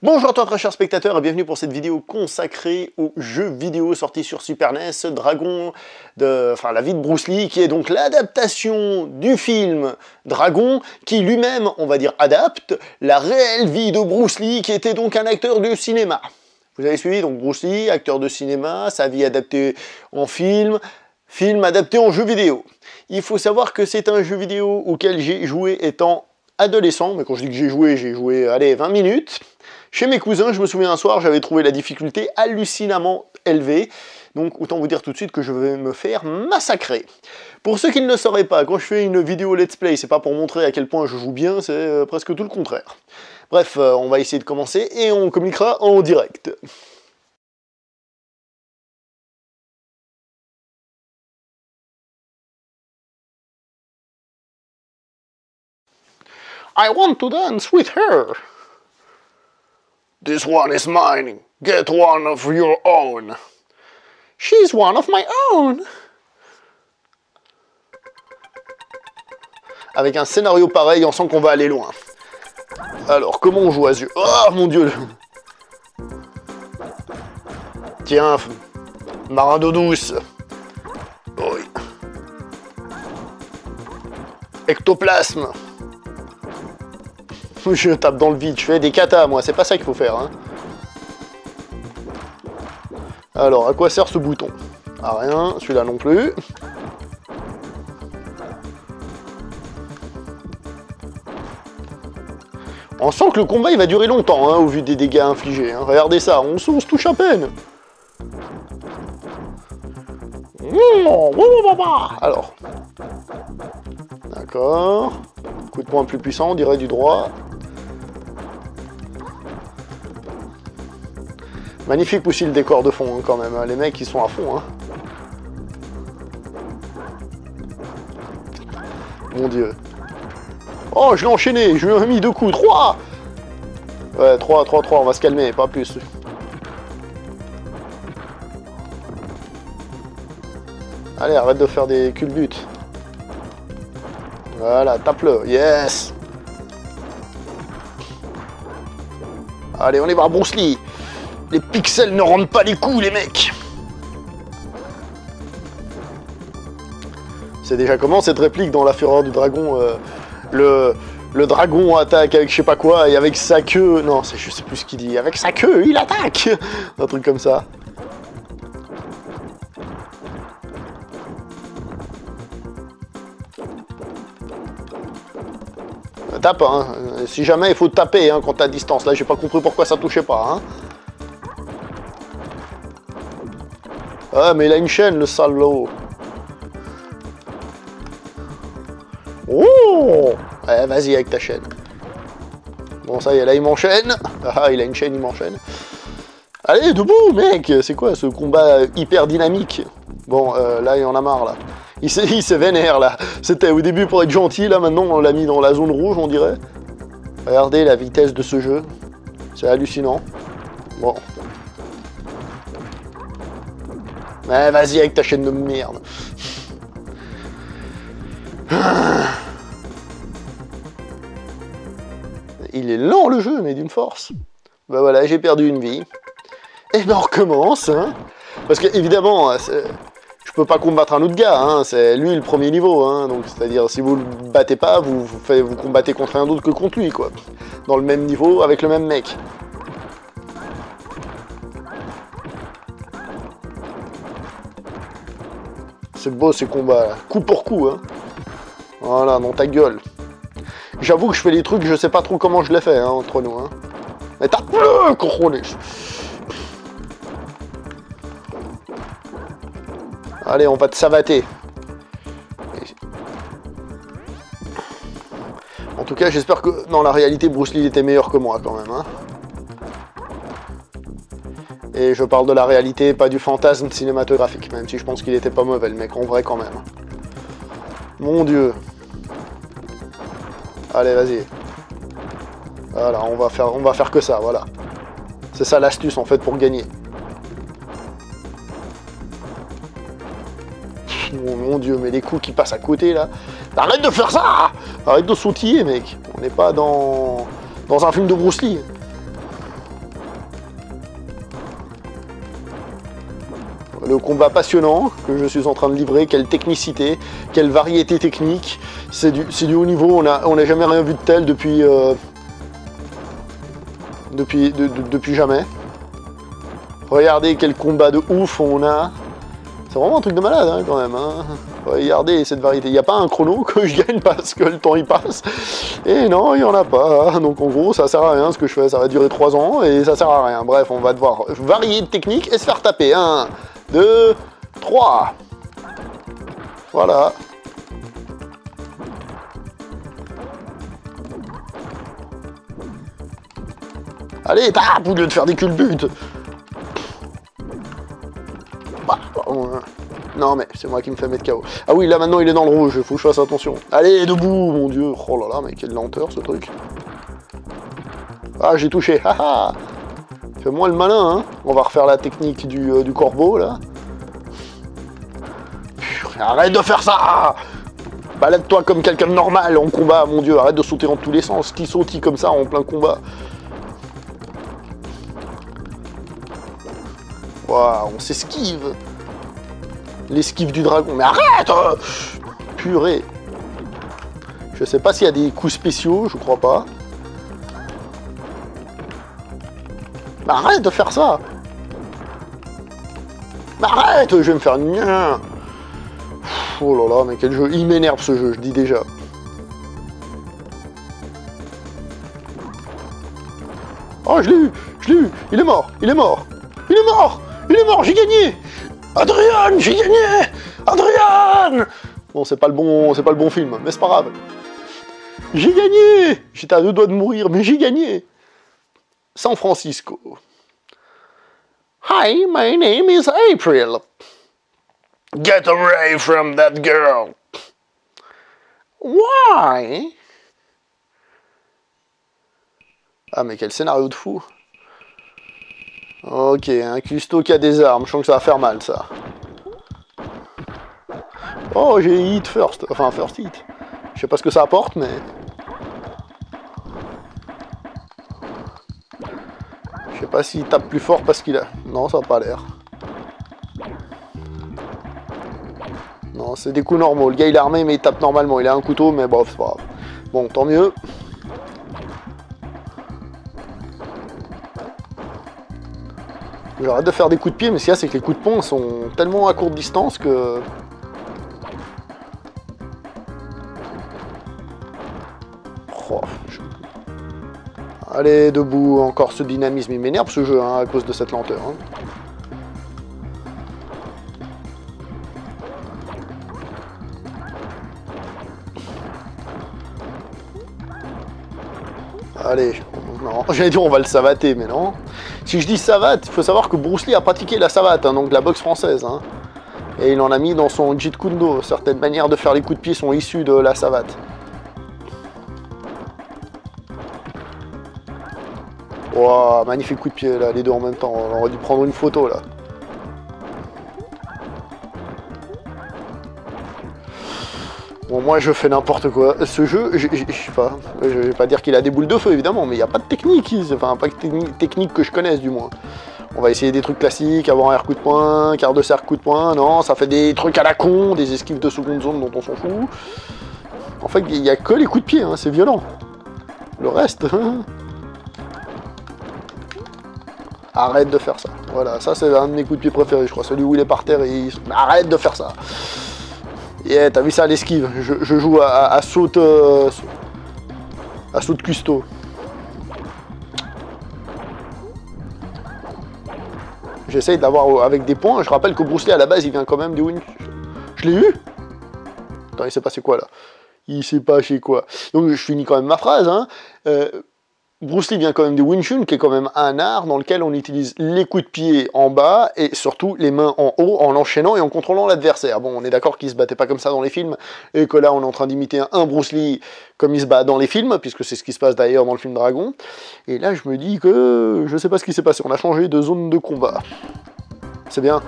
Bonjour à toi très chers spectateurs et bienvenue pour cette vidéo consacrée aux jeux vidéo sortis sur Super NES, Dragon, la vie de Bruce Lee, qui est donc l'adaptation du film Dragon, qui lui-même, on va dire, adapte la réelle vie de Bruce Lee, qui était donc un acteur de cinéma. Vous avez suivi, donc Bruce Lee, acteur de cinéma, sa vie adaptée en film, film adapté en jeu vidéo. Il faut savoir que c'est un jeu vidéo auquel j'ai joué étant adolescent, mais quand je dis que j'ai joué, allez, 20 minutes. Chez mes cousins, je me souviens un soir, j'avais trouvé la difficulté hallucinamment élevée, donc autant vous dire tout de suite que je vais me faire massacrer. Pour ceux qui ne le sauraient pas, quand je fais une vidéo let's play, c'est pas pour montrer à quel point je joue bien, c'est presque tout le contraire. Bref, on va essayer de commencer et on communiquera en direct. I want to dance with her. This one is mine. Get one of your own. She's one of my own. Avec un scénario pareil, on sent qu'on va aller loin. Alors, comment on joue à ce jeu? Oh mon dieu! Tiens, marin d'eau douce. Oui. Ectoplasme. Je tape dans le vide, je fais des katas, moi, c'est pas ça qu'il faut faire, hein. Alors, à quoi sert ce bouton? À rien, celui-là non plus. On sent que le combat, il va durer longtemps, hein, au vu des dégâts infligés, hein. Regardez ça, on se touche à peine. Alors. D'accord. Coup de poing plus puissant, on dirait du droit. Magnifique aussi le décor de fond, hein, quand même. Les mecs, ils sont à fond. Hein. Mon dieu. Oh, je l'ai enchaîné. Je lui ai mis 2 coups. 3. Ouais, 3. On va se calmer, pas plus. Allez, arrête de faire des culbutes. Voilà, tape-le. Yes. Allez, on est voir Bruce Lee. Les pixels ne rendent pas les coups, les mecs. C'est déjà comment cette réplique dans La Fureur du Dragon, le dragon attaque avec je sais pas quoi, et avec sa queue... Non, je sais plus ce qu'il dit. Avec sa queue, il attaque. Un truc comme ça. Tape, hein. Si jamais il faut taper hein, quand t'es à distance. Là, j'ai pas compris pourquoi ça touchait pas. Hein. Ah, mais il a une chaîne, le salaud. Oh! Ouais, vas-y avec ta chaîne. Bon, ça y est, là, il m'enchaîne. Ah, il a une chaîne, il m'enchaîne. Allez, debout, mec! C'est quoi, ce combat hyper dynamique? Bon, là, il en a marre, là. Il se vénère, là. C'était au début pour être gentil, là, maintenant, on l'a mis dans la zone rouge, on dirait. Regardez la vitesse de ce jeu. C'est hallucinant. Bon. Mais vas-y avec ta chaîne de merde. Il est lent le jeu, mais d'une force. Ben voilà, j'ai perdu une vie. Et ben on recommence, hein. Parce que évidemment, je peux pas combattre un autre gars, hein. C'est lui le premier niveau, hein. Donc c'est-à-dire si vous le battez pas, vous combattez contre un autre que contre lui, quoi. Dans le même niveau, avec le même mec. C'est beau ces combats, là. Coup pour coup, hein. Voilà, dans ta gueule. J'avoue que je fais les trucs, je sais pas trop comment je les fais, hein, entre nous, hein. Mais tape-le, cojones. Allez, on va te savater. En tout cas, j'espère que dans la réalité, Bruce Lee était meilleur que moi, quand même, hein. Et je parle de la réalité, pas du fantasme cinématographique, même si je pense qu'il était pas mauvais, le mec, en vrai, quand même. Mon dieu. Allez, vas-y. Voilà, on va faire que ça, voilà. C'est ça l'astuce, en fait, pour gagner. Oh, mon dieu, mais les coups qui passent à côté, là. Arrête de faire ça! Arrête de sautiller, mec. On n'est pas dans un film de Bruce Lee. Le combat passionnant que je suis en train de livrer, quelle technicité, quelle variété technique. C'est du haut niveau, on n'a jamais rien vu de tel depuis... depuis jamais. Regardez quel combat de ouf on a. C'est vraiment un truc de malade hein, quand même. Hein. Regardez cette variété. Il n'y a pas un chrono que je gagne parce que le temps il passe. Et non, il n'y en a pas. Donc en gros, ça sert à rien ce que je fais. Ça va durer 3 ans et ça sert à rien. Bref, on va devoir varier de technique et se faire taper. 1, 2, 3. Voilà. Allez, tape, au lieu de faire des culbutes. Bah, non, mais c'est moi qui me fais mettre KO. Ah oui, là, maintenant, il est dans le rouge. Faut que je fasse attention. Allez, debout, mon Dieu. Oh là là, mais quelle lenteur, ce truc. Ah, j'ai touché. Haha. Fais-moi le malin, hein. On va refaire la technique du corbeau, là. Purée, arrête de faire ça. Balade-toi comme quelqu'un de normal en combat, mon Dieu. Arrête de sauter dans tous les sens. Qui sautille comme ça en plein combat? Waouh, on s'esquive. L'esquive du dragon. Mais arrête! Purée. Je sais pas s'il y a des coups spéciaux, je crois pas. Mais arrête de faire ça! Mais arrête! Je vais me faire une... Oh là là, mais quel jeu! Il m'énerve ce jeu, je dis déjà. Oh, je l'ai eu! Je l'ai eu! Il est mort! Il est mort! Il est mort! Il est mort! J'ai gagné! Adrian! J'ai gagné! Adrian! Bon, c'est pas le bon film, mais c'est pas grave. J'ai gagné! J'étais à 2 doigts de mourir, mais j'ai gagné! San Francisco. Hi, my name is April. Get away from that girl. Why? Ah, mais quel scénario de fou. Ok, un cuistot qui a des armes, je sens que ça va faire mal, ça. Oh, j'ai hit first, enfin first hit. Je sais pas ce que ça apporte, mais... Je sais pas s'il tape plus fort parce qu'il a... Non, ça n'a pas l'air. Non, c'est des coups normaux. Le gars, il est armé, mais il tape normalement. Il a un couteau, mais bon, c'est pas grave. Bon, tant mieux. J'arrête de faire des coups de pied, mais ce qu'il y a, c'est que les coups de poing sont tellement à courte distance que... Oh, Allez, debout, encore ce dynamisme, il m'énerve ce jeu, hein, à cause de cette lenteur. Hein. Allez, non, j'allais dire on va le savater, mais non. Si je dis savate, il faut savoir que Bruce Lee a pratiqué la savate, hein, donc la boxe française. Hein. Et il en a mis dans son Jeet Kune Do. Certaines manières de faire les coups de pied sont issues de la savate. Wow, magnifique coup de pied là, les deux en même temps. On aurait dû prendre une photo là. Bon, moi je fais n'importe quoi. Ce jeu, je sais pas. Je vais pas dire qu'il a des boules de feu évidemment, mais il n'y a pas de technique. Enfin, pas de technique que je connaisse du moins. On va essayer des trucs classiques, avoir un air coup de poing, quart de cercle coup de poing. Non, ça fait des trucs à la con, des esquives de seconde zone dont on s'en fout. En fait, il n'y a que les coups de pied, hein, c'est violent. Le reste... Arrête de faire ça. Voilà, ça c'est un de mes coups de pied préférés, je crois. Celui où il est par terre et il... Arrête de faire ça. Yeah, t'as vu ça à l'esquive. Je joue à saute... à saute custo. J'essaye d'avoir avec des points. Je rappelle que Bruce Lee, à la base, il vient quand même du Wing... Je l'ai eu? Attends, il s'est passé quoi, là? Il s'est passé quoi? Donc, je finis quand même ma phrase, hein. Bruce Lee vient quand même du Wing Chun, qui est quand même un art dans lequel on utilise les coups de pied en bas et surtout les mains en haut en enchaînant et en contrôlant l'adversaire. Bon, on est d'accord qu'il se battait pas comme ça dans les films et que là on est en train d'imiter un Bruce Lee comme il se bat dans les films, puisque c'est ce qui se passe d'ailleurs dans le film Dragon. Et là je me dis que je sais pas ce qui s'est passé, on a changé de zone de combat. C'est bien,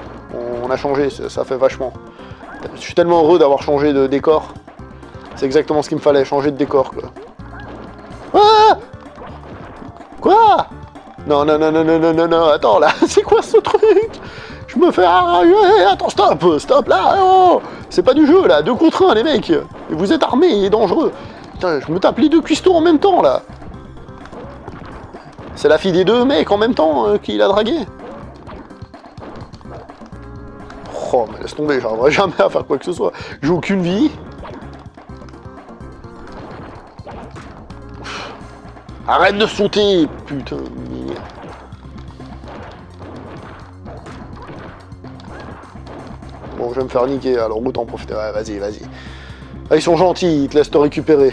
on a changé, ça fait vachement. Je suis tellement heureux d'avoir changé de décor. C'est exactement ce qu'il me fallait, changer de décor quoi. Ah! Quoi? Non, non, non, non, non, non, non, non, attends, là, c'est quoi ce truc? Je me fais arracher. Attends, stop, stop, là, oh. C'est pas du jeu, là, 2 contre 1, les mecs. Et vous êtes armés et dangereux. Putain, je me tape les 2 cuistots en même temps, là. C'est la fille des 2 mecs en même temps qui l'a dragué. Oh, mais laisse tomber, j'arriverai jamais à faire quoi que ce soit. J'ai aucune vie. Arrête de sauter, putain. Bon, je vais me faire niquer, alors autant en profiter. Ouais, vas-y, vas-y. Ah, ils sont gentils, ils te laissent te récupérer.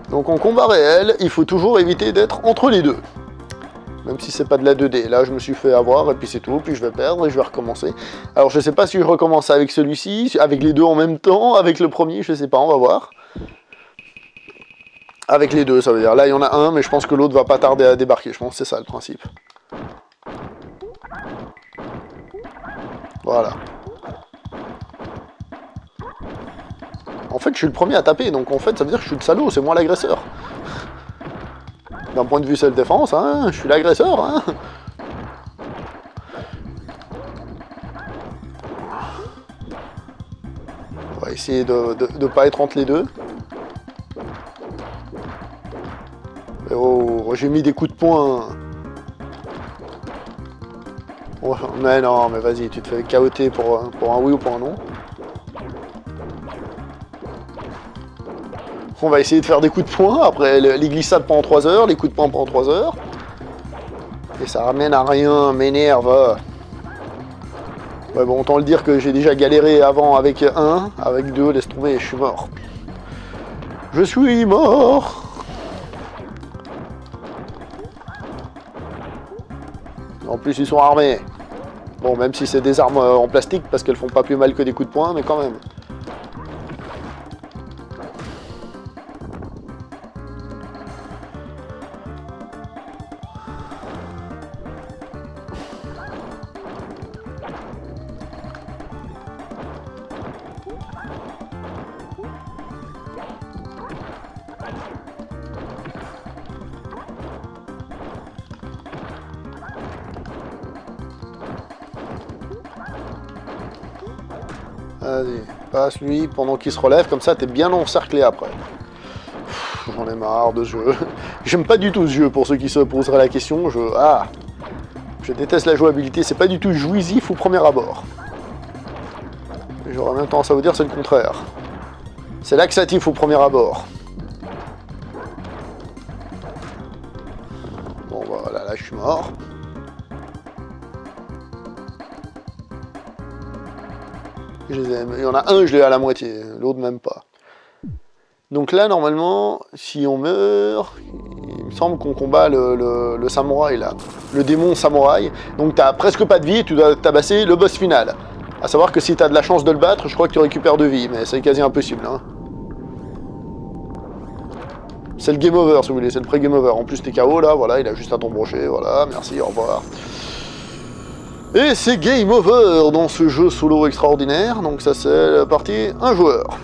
Donc en combat réel, il faut toujours éviter d'être entre les deux. Même si c'est pas de la 2D. Là, je me suis fait avoir, et puis c'est tout, puis je vais perdre, et je vais recommencer. Alors, je sais pas si je recommence avec celui-ci, avec les deux en même temps, avec le premier, je sais pas, on va voir. Avec les deux, ça veut dire. Là, il y en a un, mais je pense que l'autre va pas tarder à débarquer. Je pense que c'est ça, le principe. Voilà. En fait, je suis le premier à taper, donc en fait, ça veut dire que je suis le salaud, c'est moi l'agresseur. D'un point de vue self-défense, hein, je suis l'agresseur, hein. On va essayer de pas être entre les deux. Mais oh, j'ai mis des coups de poing. Oh, mais non, mais vas-y, tu te fais cahoter pour un oui ou pour un non. On va essayer de faire des coups de poing, après les glissades pendant 3 heures, les coups de poing pendant 3 heures. Et ça ramène à rien, m'énerve. Ouais bon, autant le dire que j'ai déjà galéré avant avec 1, avec 2, laisse tomber, je suis mort. Je suis mort. En plus ils sont armés. Bon, même si c'est des armes en plastique, parce qu'elles font pas plus mal que des coups de poing, mais quand même. Vas-y, passe lui pendant qu'il se relève, comme ça t'es bien encerclé après. J'en ai marre de ce jeu. J'aime pas du tout ce jeu pour ceux qui se poseraient la question. Je déteste la jouabilité, c'est pas du tout jouissif au premier abord. J'aurais même tendance à vous dire c'est le contraire. C'est laxatif au premier abord. Bon voilà, là je suis mort. Je les aime. Il y en a un, je l'ai à la moitié, l'autre même pas. Donc là, normalement, si on meurt, il me semble qu'on combat le samouraï, là. Le démon samouraï. Donc t'as presque pas de vie et tu dois tabasser le boss final. A savoir que si t'as de la chance de le battre, je crois que tu récupères de vie, mais c'est quasi impossible. Hein. C'est le game over, si vous voulez, c'est le pré-game over. En plus, t'es KO, là, voilà, il a juste à t'embrocher, voilà, merci, au revoir. Et c'est game over dans ce jeu solo extraordinaire. Donc ça, c'est la partie 1 joueur.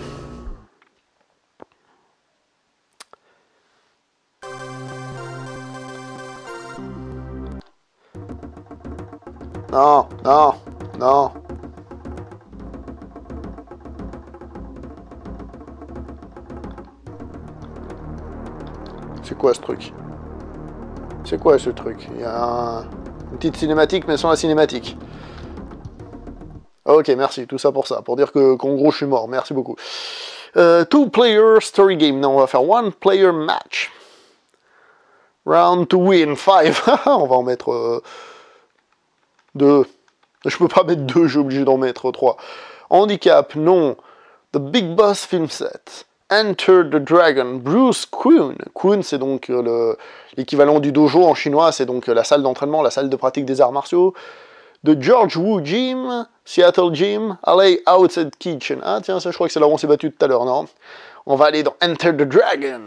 Non, non, non. C'est quoi ce truc? C'est quoi ce truc? Il y a une petite cinématique, mais sans la cinématique. Ok, merci, tout ça, pour dire qu'en gros je suis mort, merci beaucoup. 2-player story game, non, on va faire 1-player match. Round to win, 5. On va en mettre 2. Je peux pas mettre 2, j'ai obligé d'en mettre 3. Handicap, non. The Big Boss film set. Enter the Dragon, Bruce Kuhn. Kuhn, c'est donc l'équivalent du dojo en chinois, c'est donc la salle d'entraînement, la salle de pratique des arts martiaux. The George Wu Gym, Seattle Gym, LA Outside Kitchen. Ah tiens, ça je crois que c'est là où on s'est battu tout à l'heure, non? On va aller dans Enter the Dragon.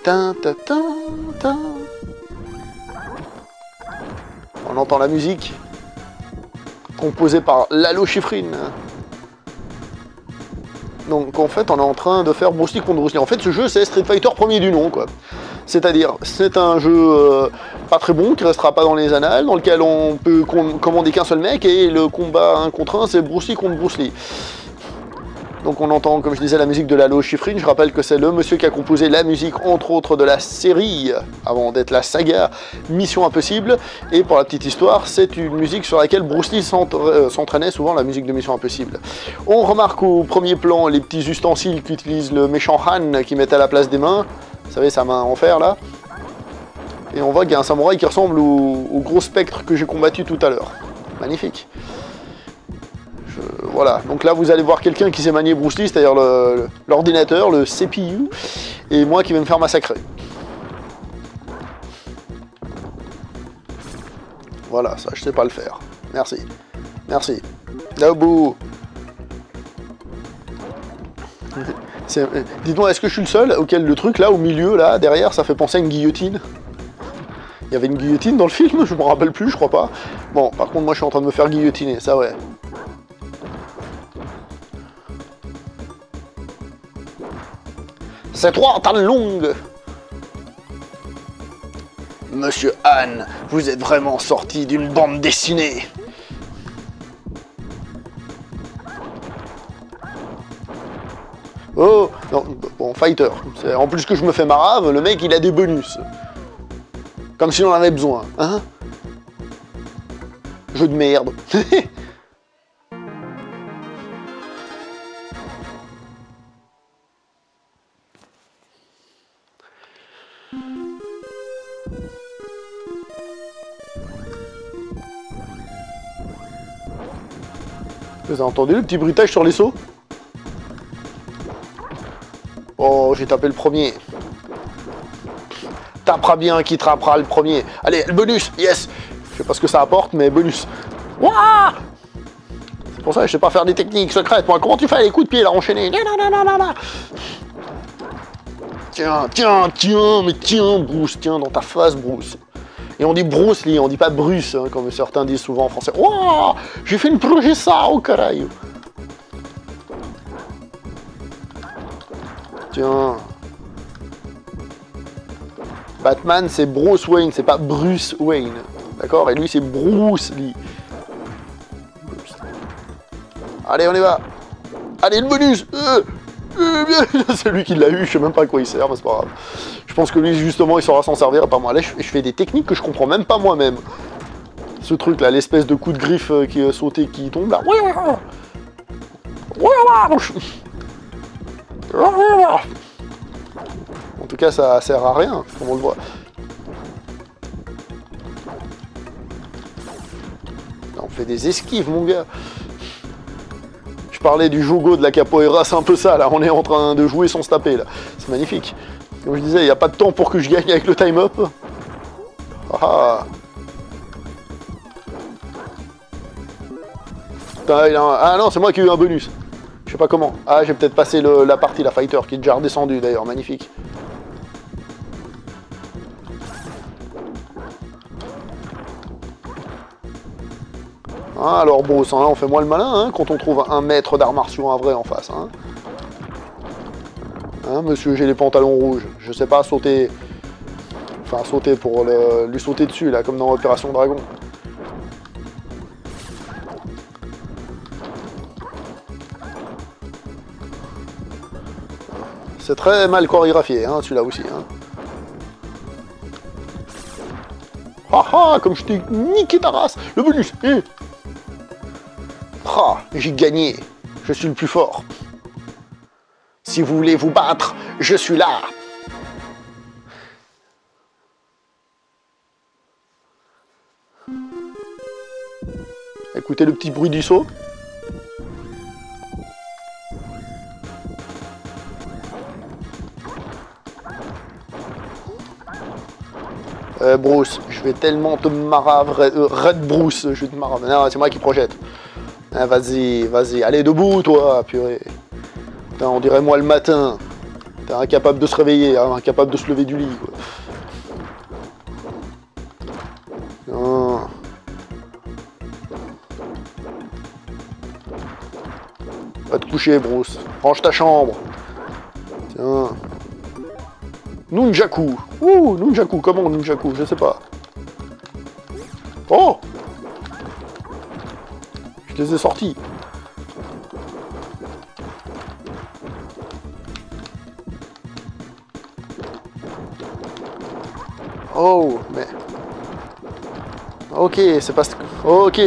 Tin, tin, tin, tin. On entend la musique. Composé par Lalo Schifrin. Donc en fait, on est en train de faire Bruce Lee contre Bruce Lee. En fait, ce jeu, c'est Street Fighter premier du nom, quoi. C'est-à-dire, c'est un jeu pas très bon, qui restera pas dans les annales, dans lequel on peut commander qu'un seul mec, et le combat 1 contre 1, c'est Bruce Lee contre Bruce Lee. Donc on entend, comme je disais, la musique de Lalo Schifrin. Je rappelle que c'est le monsieur qui a composé la musique, entre autres, de la série, avant d'être la saga Mission Impossible. Et pour la petite histoire, c'est une musique sur laquelle Bruce Lee s'entraînait souvent, la musique de Mission Impossible. On remarque au premier plan les petits ustensiles qu'utilise le méchant Han, qui met à la place des mains. Vous savez, sa main en fer, là. Et on voit qu'il y a un samouraï qui ressemble au gros spectre que j'ai combattu tout à l'heure. Magnifique. Voilà, donc là vous allez voir quelqu'un qui sait manier Bruce Lee, c'est-à-dire l'ordinateur, le CPU, et moi qui vais me faire massacrer. Voilà, ça je sais pas le faire. Merci. Merci. Là au bout. Dites-moi, est-ce que je suis le seul auquel le truc là, au milieu, là, derrière, ça fait penser à une guillotine? Il y avait une guillotine dans le film, je me rappelle plus, je crois pas. Bon, par contre moi je suis en train de me faire guillotiner, ça ouais. C'est 3 temps longue. Monsieur Han, vous êtes vraiment sorti d'une bande dessinée. Oh, non, bon, fighter. En plus que je me fais marave, le mec il a des bonus. Comme si on en avait besoin, hein? Jeu de merde. Vous avez entendu le petit bruitage sur les sauts? Oh, j'ai tapé le premier. Tapera bien qui trappera le premier. Allez, le bonus, yes. Je sais pas ce que ça apporte, mais bonus. Wouah! C'est pour ça que je sais pas faire des techniques secrètes. Moi, comment tu fais les coups de pied là, enchaînés? Tiens, tiens, tiens, mais tiens, Bruce, tiens, dans ta face, Bruce. Et on dit Bruce Lee, on dit pas Bruce, hein, comme certains disent souvent en français. Wouah! J'ai fait une progessa, oh caralho! Tiens. Batman, c'est Bruce Wayne, c'est pas Bruce Wayne. D'accord? Et lui, c'est Bruce Lee. Allez, on y va. Allez, le bonus. C'est lui qui l'a eu, je sais même pas à quoi il sert, mais c'est pas grave. Je pense que lui, justement, il saura s'en servir, pas moi. Là, je fais des techniques que je comprends même pas moi-même. Ce truc-là, l'espèce de coup de griffe qui est sauté, qui tombe, là. En tout cas, ça sert à rien, comme on le voit. Là, on fait des esquives, mon gars. Je parlais du judo de la capoeira, c'est un peu ça, là. On est en train de jouer sans se taper, là. C'est magnifique. Comme je disais, il n'y a pas de temps pour que je gagne avec le time-up. Ah. Ah non, c'est moi qui ai eu un bonus. Je sais pas comment. Ah, j'ai peut-être passé la partie, la fighter, qui est déjà redescendue, d'ailleurs. Magnifique. Ah, alors Bruce, hein, on fait moins le malin hein, quand on trouve un maître d'arts martiaux, un vrai en face. Hein. Hein, monsieur, j'ai les pantalons rouges. Je sais pas sauter. Enfin, sauter pour lui sauter dessus, là, comme dans Opération Dragon. C'est très mal chorégraphié, hein, celui-là aussi. Hein. Ah ah, comme je t'ai niqué ta race. Le bonus. Ah, j'ai gagné. Je suis le plus fort. Si vous voulez vous battre, je suis là. Écoutez le petit bruit du saut. Bruce, je vais tellement te marave, Red Bruce, je vais te marave. Non, c'est moi qui projette. Ah, vas-y, vas-y, allez debout toi, purée. Putain, on dirait moi le matin. T'es incapable de se réveiller, hein, incapable de se lever du lit, quoi. Non. Va te coucher, Bruce. Range ta chambre. Tiens. Nunjaku. Ouh, Nunjaku, comment Nunjaku? Je sais pas. Oh! Je les ai sortis. Oh, mais... Ok, c'est pas... Ok.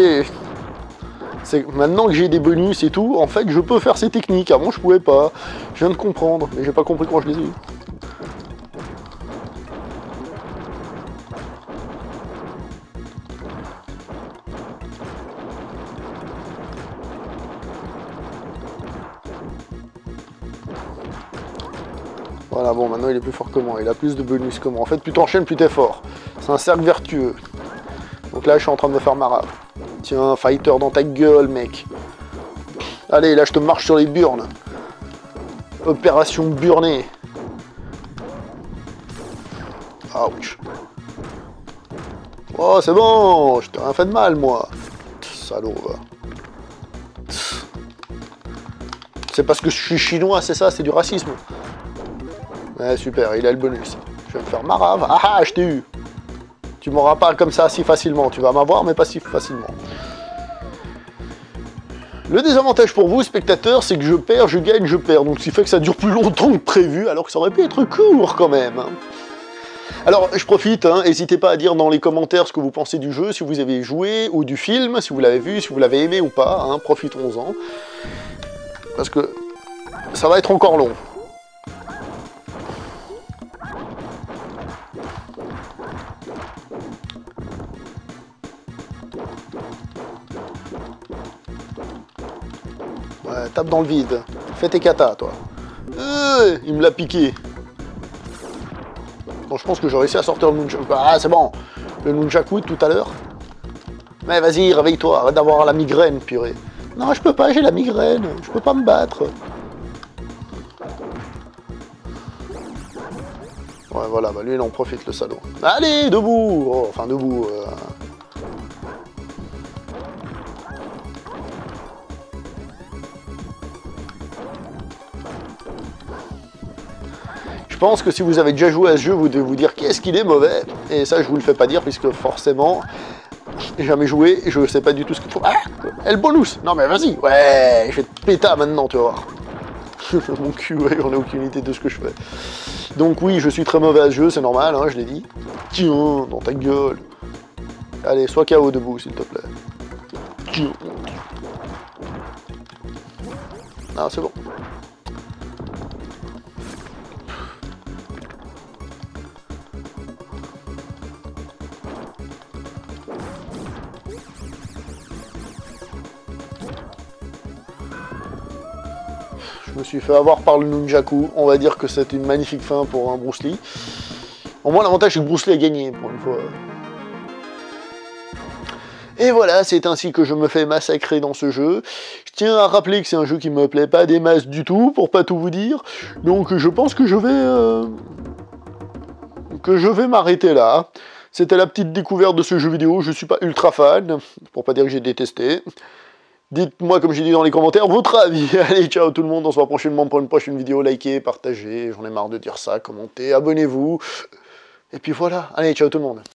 C'est maintenant que j'ai des bonus et tout, en fait, je peux faire ces techniques. Avant, je pouvais pas. Je viens de comprendre, mais j'ai pas compris quand je les ai eu. Voilà, bon, maintenant il est plus fort que moi, il a plus de bonus que moi. En fait, plus t'enchaînes, plus t'es fort. C'est un cercle vertueux. Donc là, je suis en train de me faire marave. Tiens, fighter dans ta gueule, mec. Allez, là, je te marche sur les burnes. Opération burnée. Ouch. Oh, c'est bon, je t'ai rien fait de mal, moi. Salaud, va. C'est parce que je suis chinois, c'est ça, c'est du racisme. Ouais, super, il a le bonus. Je vais me faire marave. Ah ah, je t'ai eu. Tu m'auras pas comme ça si facilement. Tu vas m'avoir, mais pas si facilement. Le désavantage pour vous, spectateurs, c'est que je perds, je gagne, je perds. Donc, ce qui fait que ça dure plus longtemps que prévu, alors que ça aurait pu être court quand même. Alors, je profite, n'hésitez pas à dire dans les commentaires ce que vous pensez du jeu, si vous avez joué, ou du film, si vous l'avez vu, si vous l'avez aimé ou pas. Profitons-en. Parce que ça va être encore long. Ouais, tape dans le vide. Fais tes katas, toi. Il me l'a piqué. Bon, je pense que j'ai réussi à sortir le nunchaku. Ah, c'est bon. Le nunchaku de tout à l'heure. Mais vas-y, réveille-toi. Arrête d'avoir la migraine, purée. Non, je peux pas, j'ai la migraine. Je peux pas me battre. Ouais, voilà, bah lui, il en profite, le salaud. Allez, debout. Oh, enfin, debout. Je pense que si vous avez déjà joué à ce jeu, vous devez vous dire qu'est-ce qu'il est mauvais. Et ça, je vous le fais pas dire, puisque forcément, j'ai jamais joué et je sais pas du tout ce qu'il faut. Ah, elle bonus. Non mais vas-y, ouais, je vais te péter maintenant, tu vas voir. Mon cul, ouais, on a aucune idée de ce que je fais. Donc oui, je suis très mauvais à ce jeu, c'est normal, je l'ai dit. Tiens, dans ta gueule. Allez, sois KO debout, s'il te plaît. Tiens. Ah, c'est bon. Je me suis fait avoir par le nunchaku. On va dire que c'est une magnifique fin pour un Bruce Lee. Au moins, l'avantage, c'est que Bruce Lee a gagné, pour une fois. Et voilà, c'est ainsi que je me fais massacrer dans ce jeu. Je tiens à rappeler que c'est un jeu qui me plaît pas des masses du tout, pour pas tout vous dire. Donc, je pense que je vais m'arrêter là. C'était la petite découverte de ce jeu vidéo. Je suis pas ultra fan, pour pas dire que j'ai détesté. Dites-moi, comme j'ai dit dans les commentaires, votre avis. Allez, ciao tout le monde, on se voit prochainement pour une prochaine vidéo. Likez, partagez, j'en ai marre de dire ça, commentez, abonnez-vous. Et puis voilà, allez, ciao tout le monde.